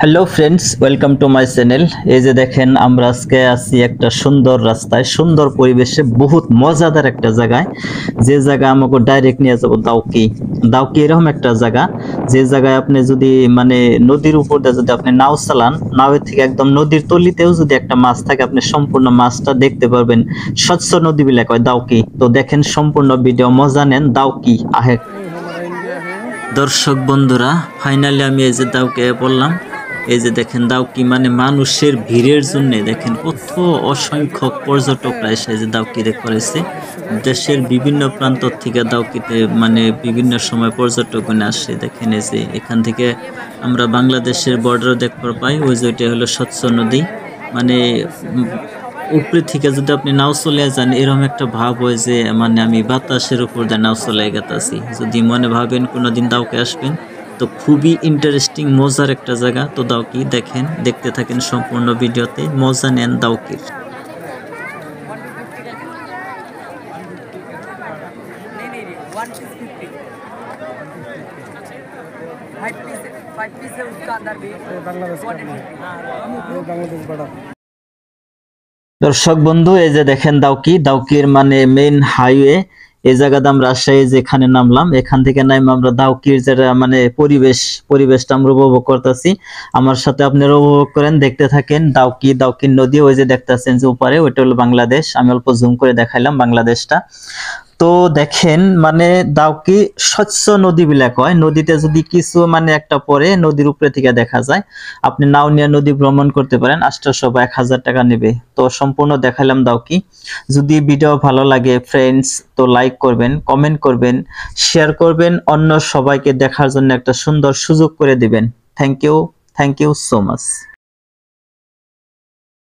Hello friends, welcome to my channel. এই যে দেখেন, আমরা আজকে আছি একটা সুন্দর রাস্তায়, সুন্দর পরিবেশে, বহুত মজাদার একটা জায়গায়। যে জায়গা আমাকে ডাইরেক্ট নিয়ে যাবো দাউকি। দাউকি এরকম একটা জায়গা, যে জায়গায় আপনি যদি মানে নদীর উপর দিয়ে যদি আপনি নাও চালান, নাওয়ের থেকে একদম নদীর তলিতেও যদি একটা মাছ থাকে, আপনি সম্পূর্ণ মাছটা দেখতে পারবেন। স্বচ্ছ নদী বিলে কয় দাউকি। তো দেখেন সম্পূর্ণ ভিডিও, মজা নেন। দাউকি আহে। দর্শক বন্ধুরা, ফাইনালি আমি এই যে দাউকি বললাম। এই যে দেখেন দাউকি, মানে মানুষের ভিড়ের জন্য দেখেন কত অসংখ্য পর্যটকরা এসে যে দাউকি করেছে। দেশের বিভিন্ন প্রান্ত থেকে দাউকিতে মানে বিভিন্ন সময় পর্যটকগণ আসে। দেখেন এই যে এখান থেকে আমরা বাংলাদেশের বর্ডারও দেখতে পাই। ওই যে ওইটা হলো স্বচ্ছ নদী, মানে উপরে থেকে যদি আপনি নাও চলে যান, এরকম একটা ভাব হয় যে মানে আমি বাতাসের উপর দিয়ে নাও চলে গেতাছি। যদি মনে ভাবেন কোনোদিন দাউকি আসবেন, তো খুবই ইন্টারেস্টিং মজার একটা জায়গা। তো দাউকি দেখেন, দেখতে থাকেন সম্পূর্ণ ভিডিওতে, মজা নেন দাউকির। দর্শক বন্ধু, এই যে দেখেন দাউকি, দাউকির মানে মেইন হাইওয়ে। এই জায়গাতে আমরা রাজশাহী যেখানে নামলাম, এখান থেকে নামে আমরা দাউকির যেটা মানে পরিবেশটা আমরা উপভোগ করতেছি। আমার সাথে আপনারা উপভোগ করেন, দেখতে থাকেন। দাউকি, দাউকির নদী ওই যে দেখতেছেন যে উপরে, ওইটা হলো বাংলাদেশ। আমি অল্প জুম করে দেখাইলাম বাংলাদেশটা। তো দেখেন মানে দাউকি স্বচ্ছ নদী বিলা কয়। নদীতে যদি কিছু মানে একটা পরে, নদীর উপরে থেকে দেখা যায়। আপনি নাও নিয়ে নদী ভ্রমণ করতে পারেন, 800 বা 1000 টাকা নেবে। তো সম্পূর্ণ দেখালাম দাউকি। যদি ভিডিও ভালো লাগে ফ্রেন্ডস, তো লাইক করবেন, কমেন্ট করবেন, শেয়ার করবেন, অন্য সবাইকে দেখার জন্য একটা সুন্দর সুযোগ করে দিবেন। Thank you so much.